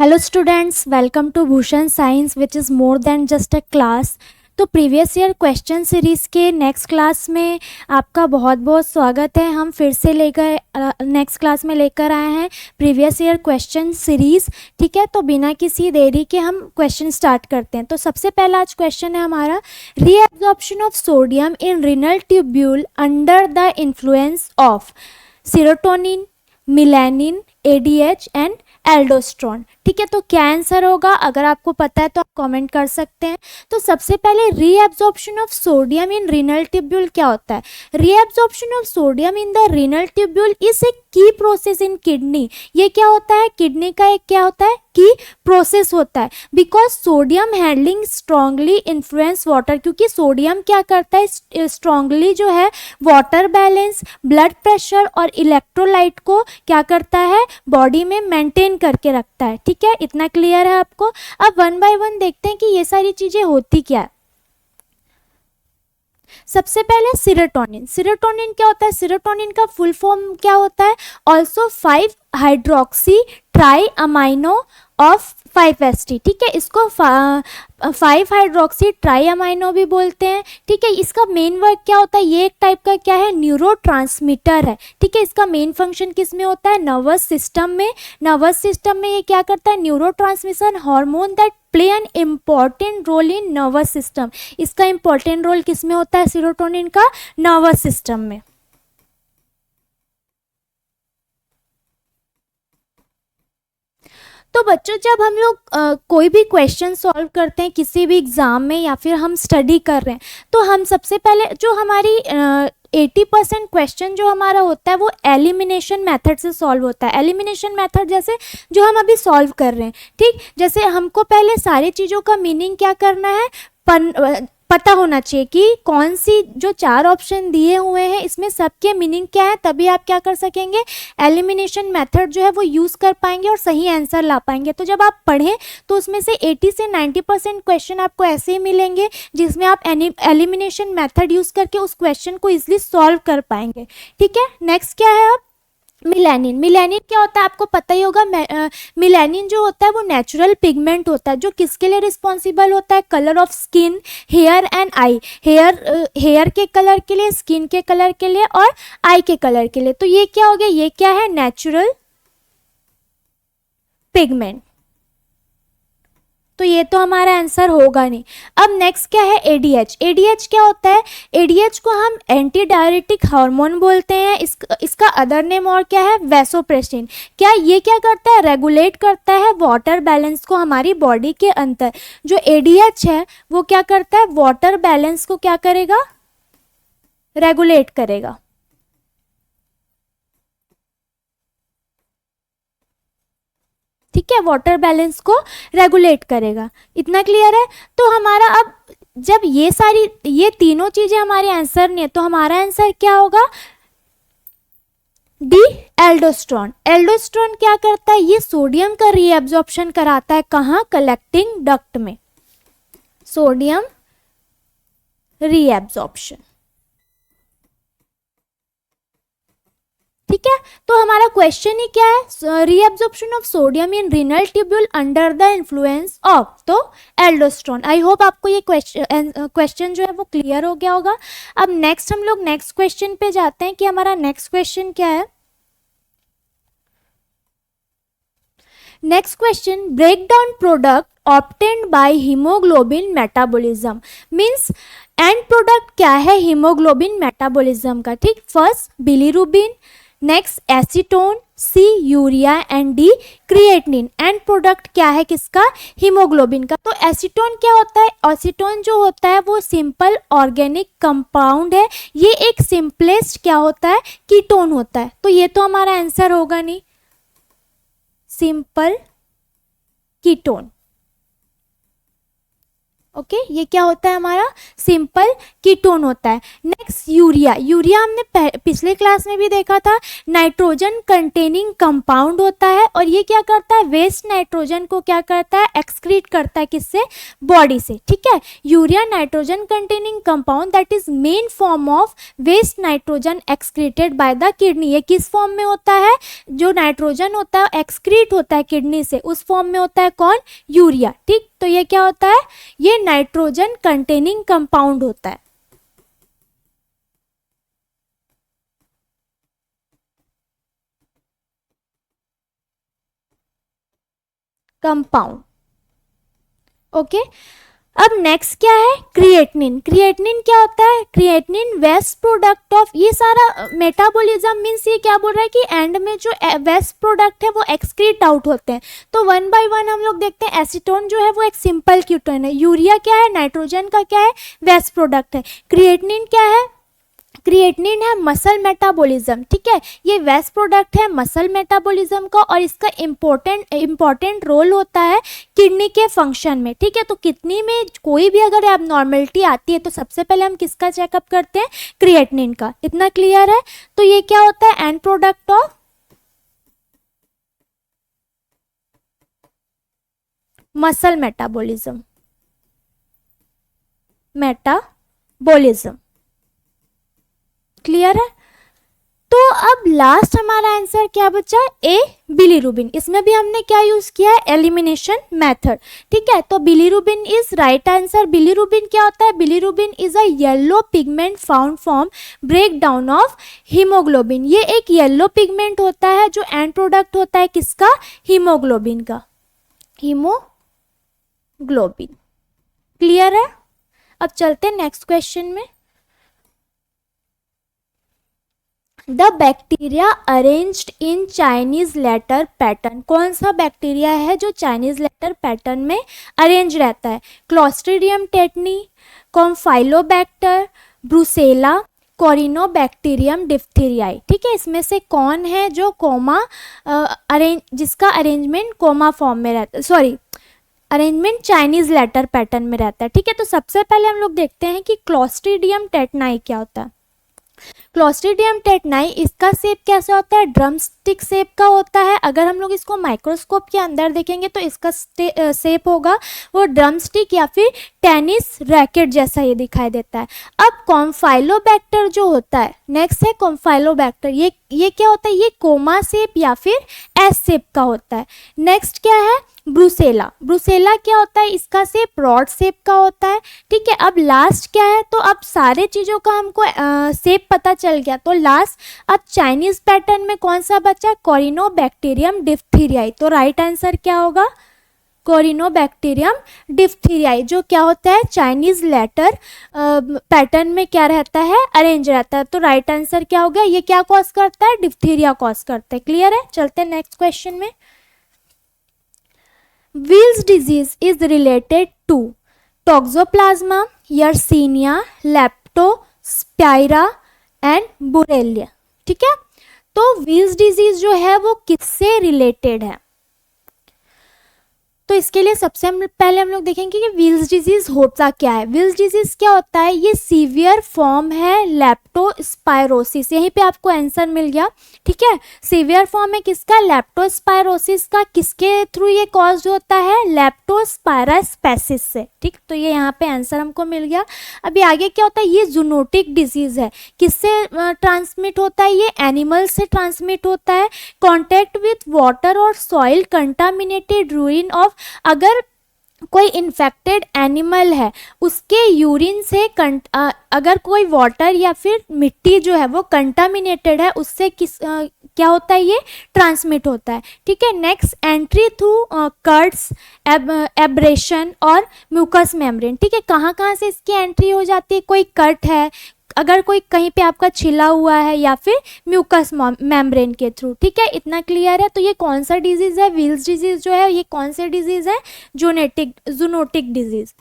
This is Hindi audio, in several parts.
Hello students, welcome to Bhushan science which is more than just a class. तो प्रीवियस ईयर क्वेश्चन सीरीज़ के नेक्स्ट क्लास में आपका बहुत बहुत स्वागत है। हम फिर से लेकर नेक्स्ट क्लास में लेकर आए हैं प्रीवियस ईयर क्वेश्चन सीरीज़। ठीक है, तो बिना किसी देरी के हम क्वेश्चन स्टार्ट करते हैं। तो सबसे पहला आज क्वेश्चन है हमारा, reabsorption of sodium in renal tubule under the influence of serotonin, melanin, ADH and aldosterone. ठीक है, तो क्या आंसर होगा? अगर आपको पता है तो आप कमेंट कर सकते हैं। तो सबसे पहले reabsorption of sodium in renal tubule क्या होता है? Reabsorption of sodium in the renal tubule is a की प्रोसेस इन किडनी। ये क्या होता है? किडनी का एक क्या होता है? की प्रोसेस होता है। Because sodium handling strongly influence water, क्योंकि सोडियम क्या करता है? स्ट्रांगली जो है वाटर बैलेंस, ब्लड प्रेशर और इलेक्ट्रोलाइट को क्या करता है? बॉडी में मेंटेन करके रखता है। ठीक है, इतना क्लियर है आपको? अब वन बाय वन देखते हैं कि ये सारी चीजें होती क्या है। सबसे पहले सीरोटोनिन। सीरोटोनिन क्या होता है? सीरोटोनिन का फुल फॉर्म क्या होता है? Also 5 hydroxy try amino of 5-ST। ठीक है, इसको 5 हाइड्रोक्सी ट्राई अमाइनो भी बोलते हैं। ठीक है, इसका मेन वर्क क्या होता है? ये एक टाइप का क्या है? न्यूरोट्रांसमीटर है। ठीक है, इसका मेन फंक्शन किस में होता है? नर्वस सिस्टम में। नर्वस सिस्टम में ये क्या करता है? Neurotransmission hormone that play an important role in nervous system. इसका इम्पॉर्टेंट रोल किस में होता है? सीरोटोनिन का नर्वस सिस्टम में। तो बच्चों, जब हम लोग कोई भी क्वेश्चन सॉल्व करते हैं किसी भी एग्ज़ाम में या फिर हम स्टडी कर रहे हैं, तो हम सबसे पहले जो हमारी 80% क्वेश्चन जो हमारा होता है वो एलिमिनेशन मेथड से सॉल्व होता है। एलिमिनेशन मेथड जैसे जो हम अभी सॉल्व कर रहे हैं। ठीक, जैसे हमको पहले सारी चीज़ों का मीनिंग क्या करना है? पता होना चाहिए कि कौन सी जो 4 ऑप्शन दिए हुए हैं इसमें सबके मीनिंग क्या है, तभी आप क्या कर सकेंगे? एलिमिनेशन मेथड जो है वो यूज़ कर पाएंगे और सही आंसर ला पाएंगे। तो जब आप पढ़ें तो उसमें से 80 से 90% क्वेश्चन आपको ऐसे ही मिलेंगे जिसमें आप एलिमिनेशन मेथड यूज़ करके उस क्वेश्चन को इजिली सॉल्व कर पाएंगे। ठीक है, नेक्स्ट क्या है अब? मिलानिन। मिलानिन क्या होता है? आपको पता ही होगा। मिलानिन जो होता है वो नेचुरल पिगमेंट होता है जो किसके लिए रिस्पॉन्सिबल होता है? Colour of skin, hair and eye. Hair के कलर के लिए, स्किन के कलर के लिए और आई के कलर के लिए। तो ये क्या हो गया? ये क्या है? Natural pigment. तो ये तो हमारा आंसर होगा नहीं। अब नेक्स्ट क्या है? एडीएच। एडीएच क्या होता है? एडीएच को हम एंटी डायरेटिक हार्मोन बोलते हैं। इसका अदर नेम और क्या है? वैसोप्रेसिन। क्या ये क्या करता है? रेगुलेट करता है वाटर बैलेंस को हमारी बॉडी के अंदर। जो एडीएच है वो क्या करता है? वाटर बैलेंस को क्या करेगा? रेगुलेट करेगा। ठीक है, वाटर बैलेंस को रेगुलेट करेगा। इतना क्लियर है? तो हमारा अब जब ये तीनों चीजें हमारे आंसर नहीं है तो हमारा आंसर क्या होगा? D, aldosterone. एल्डोस्ट्रॉन क्या करता है? ये सोडियम का रीएब्जॉर्प्शन कराता है। कहाँ? कलेक्टिंग डक्ट में। Sodium reabsorption. ठीक है, तो हमारा क्वेश्चन ही क्या है? Reabsorption of sodium in renal tubule under the influence of तो एल्डोस्ट्रॉन। आई होप आपको ये क्वेश्चन जो है वो क्लियर हो गया होगा। अब नेक्स्ट हम लोग नेक्स्ट क्वेश्चन पे जाते हैं कि हमारा नेक्स्ट क्वेश्चन क्या है। Next question, break down product obtained by haemoglobin metabolism. Means end product क्या है हीमोग्लोबिन मेटाबॉलिज्म का? ठीक, first bilirubin, next acetone, C urea and D creatinine. End product क्या है किसका? हीमोग्लोबिन का। तो एसीटोन क्या होता है? एसीटोन जो होता है वो सिंपल ऑर्गेनिक कंपाउंड है। ये एक सिंपलेस्ट क्या होता है? कीटोन होता है। तो ये तो हमारा आंसर होगा नहीं, सिंपल कीटोन। ओके ये क्या होता है हमारा सिंपल कीटोन होता है। नेक्स्ट यूरिया, यूरिया हमने पिछले क्लास में भी देखा था, नाइट्रोजन कंटेनिंग कंपाउंड होता है और ये क्या करता है, वेस्ट नाइट्रोजन को क्या करता है, एक्सक्रीट करता है, किससे, बॉडी से। ठीक है, urea nitrogen containing compound that is main form of waste nitrogen excreted by the kidney. ये किस फॉर्म में होता है, जो नाइट्रोजन होता है एक्सक्रीट होता है किडनी से, उस फॉर्म में होता है कौन, यूरिया। ठीक, तो ये क्या होता है, ये नाइट्रोजन कंटेनिंग कंपाउंड होता है। Compound, okay. अब नेक्स्ट क्या है, क्रिएटिनिन। क्रिएटिनिन क्या होता है, क्रिएटिनिन वेस्ट प्रोडक्ट ऑफ, ये सारा मेटाबॉलिज्म मीन्स ये क्या बोल रहा है कि एंड में जो वेस्ट प्रोडक्ट है वो एक्सक्रीट आउट होते हैं। तो वन बाय वन हम लोग देखते हैं, एसीटोन जो है वो एक सिंपल कीटोन है, यूरिया क्या है, नाइट्रोजन का क्या है, वेस्ट प्रोडक्ट है। क्रिएटिनिन क्या है, क्रिएटिनिन है मसल मेटाबॉलिज्म। ठीक है, ये वेस्ट प्रोडक्ट है मसल मेटाबॉलिज्म का और इसका इम्पोर्टेंट रोल होता है किडनी के फंक्शन में। ठीक है, तो किडनी में कोई भी अगर एबनॉर्मेलिटी आती है तो सबसे पहले हम किसका चेकअप करते हैं, क्रिएटिनिन का। इतना क्लियर है। तो ये क्या होता है, and product of muscle metabolism, metabolism. Clear है। तो अब लास्ट हमारा आंसर क्या बचा, ए बिलीरुबिन। इसमें भी हमने क्या यूज किया है, एलिमिनेशन मेथड। ठीक है, तो bilirubin is right answer. Bilirubin क्या होता है, bilirubin is a yellow pigment found from break down of haemoglobin. ये एक येलो पिगमेंट होता है जो एंड प्रोडक्ट होता है किसका, हीमोग्लोबिन का, हीमोग्लोबिन। क्लियर है। अब चलते हैं नेक्स्ट क्वेश्चन में। The bacteria arranged in Chinese letter pattern. कौन सा बैक्टीरिया है जो चाइनीज लेटर पैटर्न में अरेंज रहता है, Clostridium tetani, Campylobacter, Brucella, Corynebacterium diphtheriae. ठीक है, इसमें से कौन है जो कोमा जिसका अरेंजमेंट कोमा फॉर्म में रहता है, sorry arrangement Chinese letter pattern में रहता है। ठीक है, तो सबसे पहले हम लोग देखते हैं कि क्लोस्ट्रीडियम टेटनाई क्या होता है। क्लोस्ट्रीडियम टेटनाई, इसका शेप कैसा होता है, ड्रम स्टिक शेप का होता है। अगर हम लोग इसको माइक्रोस्कोप के अंदर देखेंगे तो इसका शेप होगा वो ड्रम स्टिक या फिर टेनिस रैकेट जैसा ये दिखाई देता है। अब कॉम्फाइलोबैक्टर जो होता है, नेक्स्ट है कॉम्फाइलोबैक्टर, ये क्या होता है, ये कोमा शेप या फिर एस शेप का होता है। नेक्स्ट क्या है, ब्रुसेला। ब्रुसेला क्या होता है, इसका शेप रॉड शेप का होता है। ठीक है, अब लास्ट क्या है, तो अब सारे चीज़ों का हमको शेप पता चल गया। तो लास्ट अब चाइनीज पैटर्न में कौन सा बचा, कोरिनोबैक्टीरियम डिप्थीरियाई। तो राइट आंसर क्या होगा, कोरिनोबैक्टीरियम डिप्थीरियाई, जो क्या होता है चाइनीज लेटर पैटर्न में क्या रहता है, अरेंज रहता है। तो राइट आंसर क्या होगा, ये क्या कॉज करता है, डिप्थीरिया कॉज करता है। क्लियर है। चलते हैं नेक्स्ट क्वेश्चन में। Weil's disease is related to toxoplasma, Yersinia, Leptospira and Borrelia। ठीक है, तो Weil's disease जो है वो किससे रिलेटेड है, तो इसके लिए सबसे पहले हम लोग देखेंगे कि विल्स डिजीज होता क्या है। विल्स डिजीज क्या होता है, ये सीवियर फॉर्म है लेप्टोस्पायरोसिस। यहीं पे आपको आंसर मिल गया। ठीक है, सीवियर फॉर्म है किसका, लेप्टोस्पायरोसिस का। किसके थ्रू ये कॉज होता है, लेप्टोस्पायरास्पेसिस से। ठीक, तो ये यहाँ पे आंसर हमको मिल गया। अभी आगे क्या होता है, ये जूनोटिक डिजीज है। किससे ट्रांसमिट होता है, ये एनिमल से ट्रांसमिट होता है। कॉन्टैक्ट विथ वाटर और सॉइल कंटामिनेटेड यूरिन ऑफ, अगर कोई इन्फेक्टेड एनिमल है उसके यूरिन से अगर कोई वाटर या फिर मिट्टी जो है वो कंटामिनेटेड है, उससे क्या होता है, ये ट्रांसमिट होता है। ठीक है, next entry through cuts, abrasion और म्यूकस मेम्ब्रेन। ठीक है, कहाँ कहाँ से इसकी एंट्री हो जाती है, कोई कट है, अगर कोई कहीं पे आपका छिला हुआ है, या फिर म्यूकस मेम्ब्रेन के थ्रू। ठीक है, इतना क्लियर है। तो ये कौन सा डिजीज है, विल्स डिजीज जो है ये कौन से डिजीज है, zoonotic disease.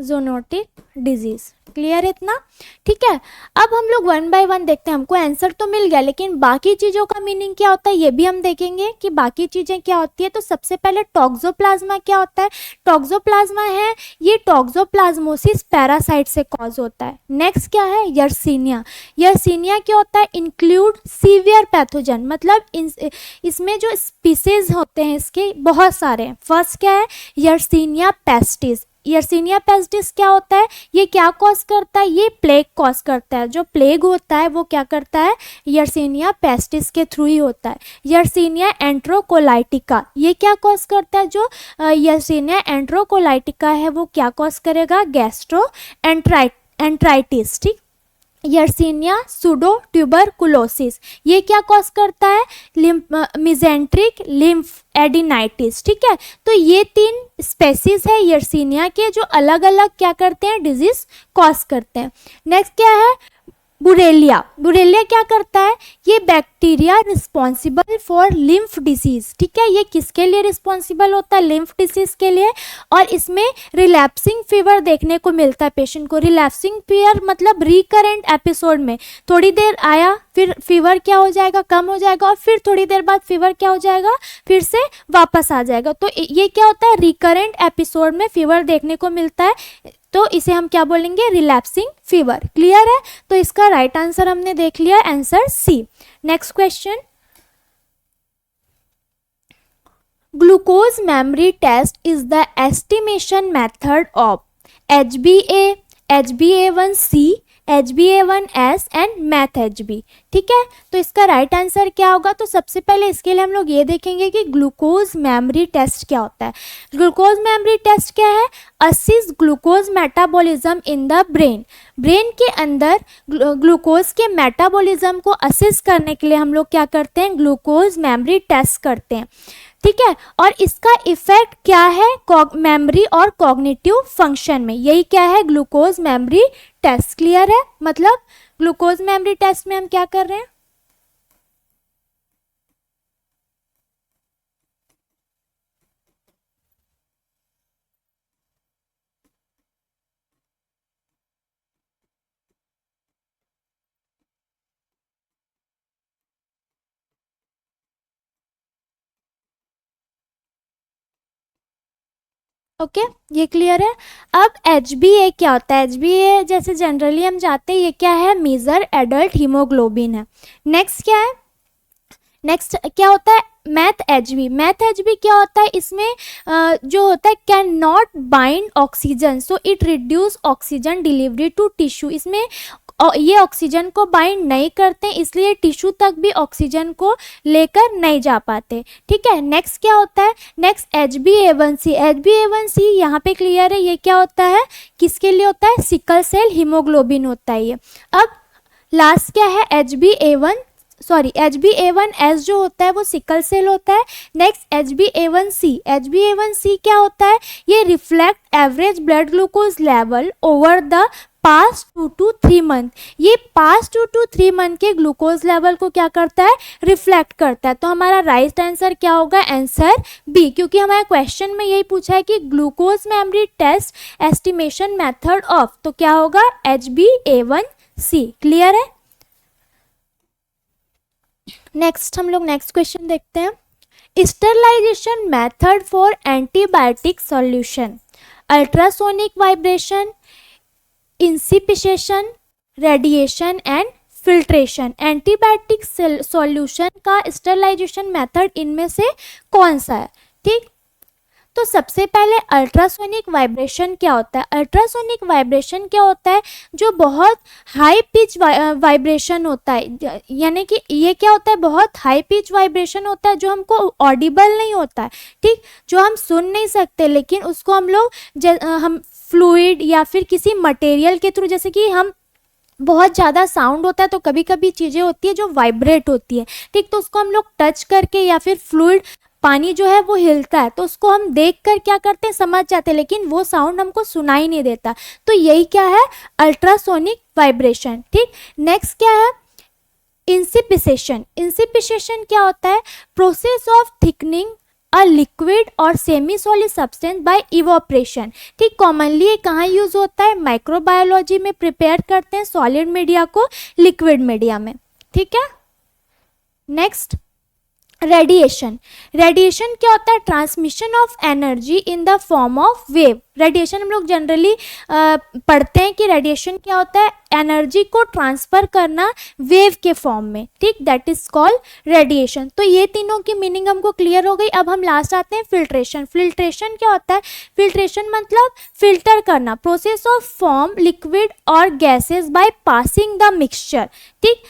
Zoonotic disease. Clear इतना? ठीक है, अब हम लोग वन बाय वन देखते हैं। हमको आंसर तो मिल गया, लेकिन बाकी चीज़ों का मीनिंग क्या होता है ये भी हम देखेंगे कि बाकी चीज़ें क्या होती है। तो सबसे पहले टॉक्सोप्लाज्मा क्या होता है? टॉक्सोप्लाज्मा है, ये टॉक्सोप्लाज्मोसिस पैरासाइट से कॉज होता है। नेक्स्ट क्या है? यर्सीनिया। यर्सीनिया क्या होता है? इंक्लूड सीवियर पैथोजन, मतलब इसमें जो स्पीसीज होते हैं इसके बहुत सारे हैं। फर्स्ट क्या है? Yersinia pestis. यर्सीनिया पेस्टिस क्या होता है? ये क्या कॉज करता है? ये प्लेग कॉज करता है। जो प्लेग होता है वो क्या करता है? यर्सीनिया पेस्टिस के थ्रू ही होता है। यर्सीनिया एंट्रोकोलाइटिका, ये क्या कॉज करता है? जो यर्सीनिया एंट्रोकोलाइटिका है वो क्या कॉज करेगा? Gastroenteritis. ठीक। यर्सीनिया सूडो ट्यूबरकुलोसिस, ये क्या कॉज करता है? Mesenteric lymphadenitis. ठीक है, तो ये 3 स्पेसीज है यर्सीनिया के जो अलग अलग क्या करते हैं? डिजीज कॉज करते हैं। नेक्स्ट क्या है? बुरेलिया। बुरेलिया क्या करता है? ये bacteria responsible for lymph disease. ठीक है, ये किसके लिए रिस्पॉन्सिबल होता है? लिम्फ डिसीज के लिए। और इसमें रिलैप्सिंग फीवर देखने को मिलता है पेशेंट को। रिलैप्सिंग फीवर मतलब रिकरेंट एपिसोड में थोड़ी देर आया, फिर फीवर क्या हो जाएगा? कम हो जाएगा, और फिर थोड़ी देर बाद फीवर क्या हो जाएगा? फिर से वापस आ जाएगा। तो ये क्या होता है? रिकरेंट एपिसोड में फीवर देखने को मिलता है, तो इसे हम क्या बोलेंगे? Relapsing fever. क्लियर है? तो इसका राइट आंसर हमने देख लिया, answer C. Next question, glucose memory test is the estimation method of HbA, HbA1c, HbA1s and met HB। ठीक है, तो इसका राइट आंसर क्या होगा? तो सबसे पहले इसके लिए हम लोग ये देखेंगे कि ग्लूकोज मेमोरी टेस्ट क्या होता है। ग्लूकोज मेमोरी टेस्ट क्या है? Assist glucose metabolism in the brain. Brain के अंदर ग्लूकोज के मेटाबॉलिज्म को असिस्ट करने के लिए हम लोग क्या करते हैं? ग्लूकोज मेमोरी टेस्ट करते हैं। ठीक है, और इसका इफेक्ट क्या है? मेमोरी और कॉग्निटिव फंक्शन में। यही क्या है? Glucose memory test. क्लियर है? मतलब ग्लूकोज मेमोरी टेस्ट में हम क्या कर रहे हैं? ओके, ये क्लियर है। अब HbA क्या होता है? HbA जैसे जनरली हम जानते हैं ये क्या है? मेजर एडल्ट हीमोग्लोबिन है। नेक्स्ट क्या है? नेक्स्ट क्या होता है? Math HB। मैथ HB क्या होता है? इसमें जो होता है can not bind oxygen, so it reduce oxygen delivery to tissue. इसमें ये ऑक्सीजन को बाइंड नहीं करते, इसलिए टिश्यू तक भी ऑक्सीजन को लेकर नहीं जा पाते। ठीक है, नेक्स्ट क्या होता है? Next HbA1c। HbA1c यहाँ पे क्लियर है, ये क्या होता है? किसके लिए होता है? सिकल सेल हीमोग्लोबिन होता है ये। अब लास्ट क्या है? HbA1s जो होता है वो सिकल सेल होता है। Next HbA1c। HbA1c क्या होता है? ये reflect average blood glucose level over the past 2 to 3 month. ये पास्ट 2 to 3 मंथ के ग्लूकोज लेवल को क्या करता है? रिफ्लेक्ट करता है। तो हमारा राइट आंसर क्या होगा? आंसर बी, क्योंकि हमारे क्वेश्चन में यही पूछा है कि glucose memory test estimation method of, तो क्या होगा? HbA1c। क्लियर है? नेक्स्ट हम लोग नेक्स्ट क्वेश्चन देखते हैं। Sterilisation method for antibiotic solution, ultrasonic vibration, inspissation, radiation and filtration. Antibiotic solution का स्टरलाइजेशन मेथड इनमें से कौन सा है? ठीक, तो सबसे पहले अल्ट्रासोनिक वाइब्रेशन क्या होता है? अल्ट्रासोनिक वाइब्रेशन क्या होता है? जो बहुत हाई पिच वाइब्रेशन होता है, यानी कि ये क्या होता है? बहुत हाई पिच वाइब्रेशन होता है जो हमको ऑडिबल नहीं होता है। ठीक, जो हम सुन नहीं सकते, लेकिन उसको हम लोग हम फ्लूइड या फिर किसी मटेरियल के थ्रू, जैसे कि हम बहुत ज़्यादा साउंड होता है तो कभी कभी चीज़ें होती है जो वाइब्रेट होती है। ठीक, तो उसको हम लोग टच करके या फिर फ्लूइड पानी जो है वो हिलता है तो उसको हम देख कर क्या करते हैं? समझ जाते हैं, लेकिन वो साउंड हमको सुनाई नहीं देता। तो यही क्या है? Ultrasonic vibration. ठीक, नेक्स्ट क्या है? इंसिपिसेशन। इंसिपिसेशन क्या होता है? Process of thickening a liquid और semi solid substance by evaporation. ठीक, कॉमनली ये कहाँ यूज होता है, माइक्रोबायोलॉजी में प्रिपेयर करते हैं सॉलिड मीडिया को लिक्विड मीडिया में। ठीक है, नेक्स्ट रेडिएशन। रेडिएशन क्या होता है, transmission of energy in the form of wave. Radiation हम लोग जनरली पढ़ते हैं कि रेडिएशन क्या होता है, एनर्जी को ट्रांसफर करना वेव के फॉर्म में। ठीक, दैट इज कॉल्ड रेडिएशन। तो ये तीनों की मीनिंग हमको क्लियर हो गई। अब हम लास्ट आते हैं फिल्ट्रेशन। फिल्ट्रेशन क्या होता है, फिल्ट्रेशन मतलब फिल्टर करना, प्रोसेस ऑफ फॉर्म लिक्विड और gases by passing the mixture. ठीक,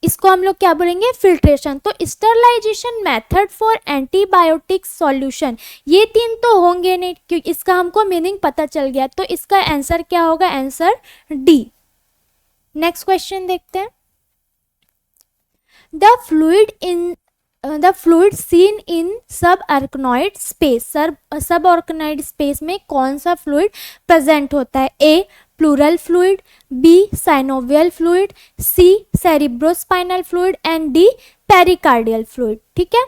इसको हम लोग क्या बोलेंगे, फिल्ट्रेशन। तो sterilization method for antibiotic solution, ये तीन तो होंगे नहीं क्योंकि इसका हमको मीनिंग पता चल गया, तो इसका आंसर क्या होगा, आंसर डी। नेक्स्ट क्वेश्चन देखते हैं। The fluid seen in subarachnoid space. Subarachnoid space में कौन सा फ्लूइड प्रेजेंट होता है, A pleural fluid, B synovial fluid, C cerebrospinal fluid and D pericardial fluid. ठीक है,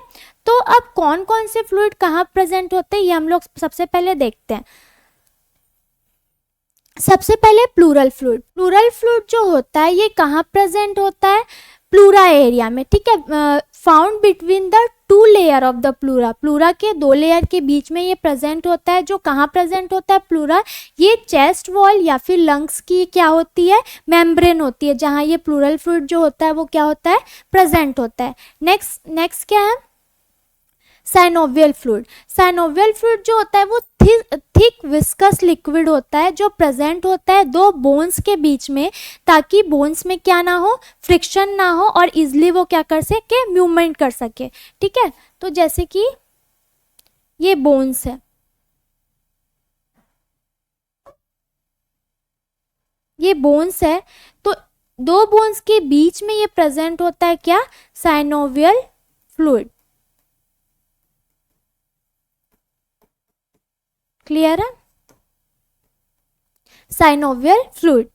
तो अब कौन कौन से फ्लूइड कहाँ प्रेजेंट होते हैं ये हम लोग सबसे पहले देखते हैं। सबसे पहले प्लूरल फ्लूइड। प्लूरल फ्लूइड जो होता है ये कहाँ प्रेजेंट होता है, प्लूरा एरिया में। ठीक है, found between the two layer of the pleura. Pleura के दो लेयर के बीच में ये प्रेजेंट होता है। जो कहाँ प्रेजेंट होता है प्लूरा, ये चेस्ट वॉल या फिर लंग्स की क्या होती है, मेम्ब्रेन होती है, जहाँ ये प्लूरल फ्लूइड जो होता है वो क्या होता है, प्रेजेंट होता है। नेक्स्ट क्या है, साइनोवियल फ्लूइड। साइनोवियल फ्लूइड जो होता है वो थिक विस्कस लिक्विड होता है जो प्रेजेंट होता है दो बोन्स के बीच में, ताकि बोन्स में क्या ना हो, फ्रिक्शन ना हो और इजिली वो क्या कर सके, मूवमेंट कर सके। ठीक है, तो जैसे कि ये बोन्स है, ये बोन्स है, तो दो बोन्स के बीच में ये प्रेजेंट होता है क्या, साइनोवियल फ्लूइड। क्लियर है, साइनोवियल फ्लूइड।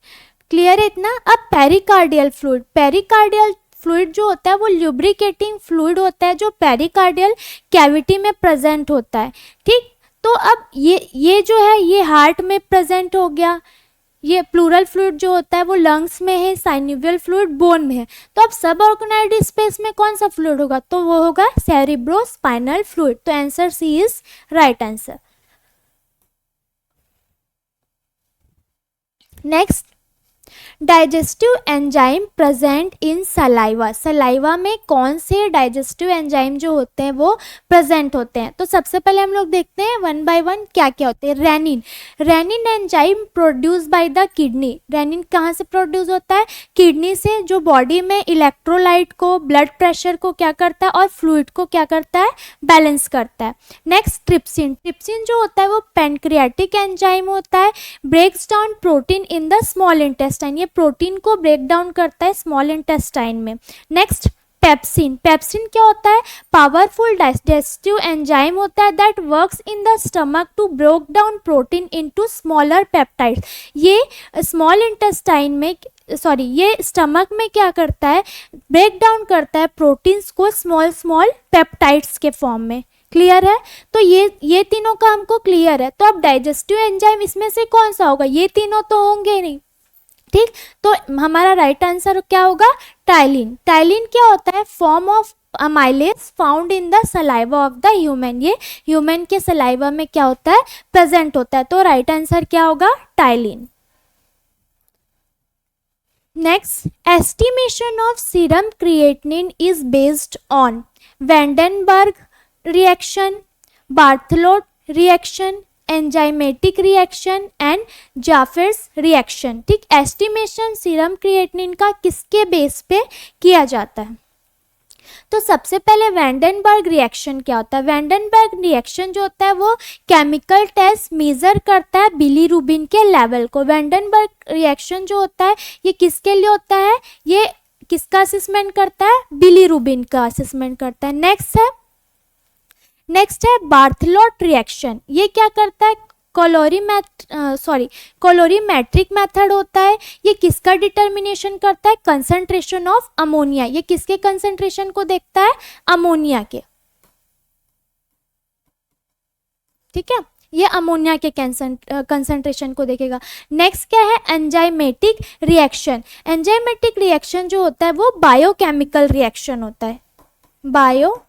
क्लियर है इतना। अब पेरिकार्डियल फ्लूइड। पेरिकार्डियल फ्लूइड जो होता है वो ल्यूब्रिकेटिंग फ्लूइड होता है जो पेरिकार्डियल कैविटी में प्रेजेंट होता है। ठीक, तो अब ये जो है ये हार्ट में प्रेजेंट हो गया। ये प्लूरल फ्लूइड जो होता है वो लंग्स में है, साइनोवियल फ्लूइड बोन में है। तो अब सब ऑर्गेनाइड स्पेस में कौन सा फ्लूइड होगा, तो वो होगा सेरिब्रोस्पाइनल फ्लूइड। तो answer C is right answer. Next, digestive enzyme present in saliva. Saliva में कौन से डाइजेस्टिव एंजाइम जो होते हैं वो प्रेजेंट होते हैं, तो सबसे पहले हम लोग देखते हैं वन बाय वन क्या क्या होते हैं। Renin. Renin enzyme produce by the kidney. Renin कहाँ से प्रोड्यूस होता है, किडनी से, जो बॉडी में इलेक्ट्रोलाइट को, ब्लड प्रेशर को क्या करता है और फ्लूइड को क्या करता है, बैलेंस करता है। Next, trypsin. ट्रिप्सिन जो होता है वो पैनक्रियाटिक एंजाइम होता है, breaks down protein in the small intestine. ये प्रोटीन को ब्रेक डाउन करता है स्मॉल इंटेस्टाइन में। Next, pepsin. पेप्सिन क्या होता है, पावरफुल डाइजेस्टिव एंजाइम होता है that works in the stomach to break down protein into smaller peptides. ये स्मॉल इंटेस्टाइन में ये स्टमक में क्या करता है, ब्रेक डाउन करता है प्रोटीन्स को स्मॉल स्मॉल पेप्टाइड्स के फॉर्म में। क्लियर है, तो ये तीनों का हमको क्लियर है। तो अब डाइजेस्टिव एंजाइम इसमें से कौन सा होगा, ये तीनों तो होंगे नहीं। ठीक, तो हमारा राइट आंसर क्या होगा, टाइलिन। टाइलिन क्या होता है, form of amylase found in the saliva of the human. ये ह्यूमन के सलाइवा में क्या होता है, प्रेजेंट होता है। तो राइट आंसर क्या होगा, टाइलिन। Next, estimation of serum creatinine is based on Van den Bergh reaction, Berthelot reaction, enzymatic reaction and Jaffe's reaction. ठीक, एस्टिमेशन सीरम क्रिएटिनिन का किसके बेस पे किया जाता है, तो सबसे पहले वैंडेनबर्ग रिएक्शन क्या होता है। वैंडेनबर्ग रिएक्शन जो होता है वो केमिकल टेस्ट मेजर करता है बिलीरुबिन के लेवल को। वैंडेनबर्ग रिएक्शन जो होता है ये किसके लिए होता है, ये किसका असेसमेंट करता है, बिलीरुबिन का असेसमेंट करता है। नेक्स्ट है बार्थलोट रिएक्शन। ये क्या करता है, कोलोरीमेट्रिक मेथड होता है। ये किसका डिटर्मिनेशन करता है, कंसंट्रेशन ऑफ अमोनिया। ये किसके कंसंट्रेशन को देखता है, अमोनिया के। ठीक है, ये अमोनिया के कंसंट्रेशन को देखेगा। नेक्स्ट क्या है, एंजाइमेटिक रिएक्शन। एंजाइमेटिक रिएक्शन जो होता है वो बायोकेमिकल रिएक्शन होता है, बायोकेमिकल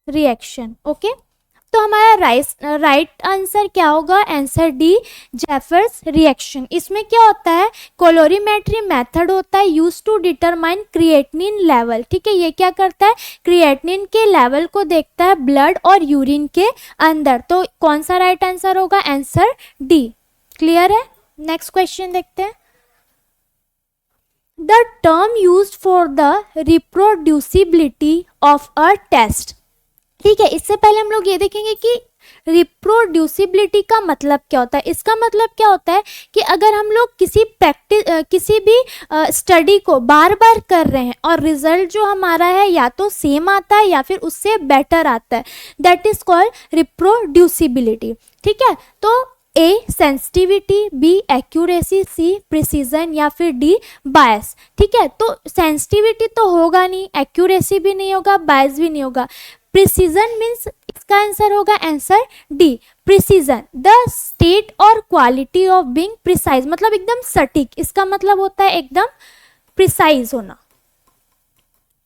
रिएक्शन। ओके, तो हमारा राइट आंसर क्या होगा, आंसर डी, जेफर्स रिएक्शन। इसमें क्या होता है, कोलोरीमेट्री मेथड होता है use to determine creatinine level. ठीक है, ये क्या करता है, क्रिएटिनिन के लेवल को देखता है ब्लड और यूरिन के अंदर। तो कौन सा राइट आंसर होगा, आंसर डी। क्लियर है, नेक्स्ट क्वेश्चन देखते हैं। The term used for the reproducibility of a test. ठीक है, इससे पहले हम लोग ये देखेंगे कि रिप्रोड्यूसिबिलिटी का मतलब क्या होता है। इसका मतलब क्या होता है कि अगर हम लोग किसी भी स्टडी को बार बार कर रहे हैं और रिजल्ट जो हमारा है या तो सेम आता है या फिर उससे बेटर आता है, दैट इज कॉल्ड रिप्रोड्यूसिबिलिटी। ठीक है, तो ए सेंसिटिविटी, बी एक्यूरेसी, सी प्रिसीजन या फिर डी बायस। ठीक है, तो सेंसिटिविटी तो होगा नहीं, एक्यूरेसी भी नहीं होगा, बायस भी नहीं होगा। प्रिसीजन मीन्स इसका आंसर होगा answer D, precision, the state और क्वालिटी ऑफ बीइंग प्रिसाइज, मतलब एकदम सटीक। इसका मतलब होता है एकदम प्रिसाइज होना,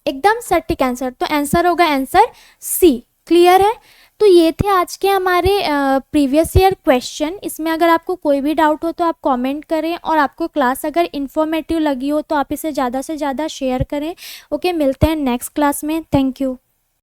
एकदम सटीक आंसर। तो आंसर होगा आंसर सी। क्लियर है, तो ये थे आज के हमारे प्रीवियस ईयर क्वेश्चन। इसमें अगर आपको कोई भी डाउट हो तो आप कमेंट करें, और आपको क्लास अगर इन्फॉर्मेटिव लगी हो तो आप इसे ज़्यादा से ज़्यादा शेयर करें। ओके, मिलते हैं नेक्स्ट क्लास में। Thank you.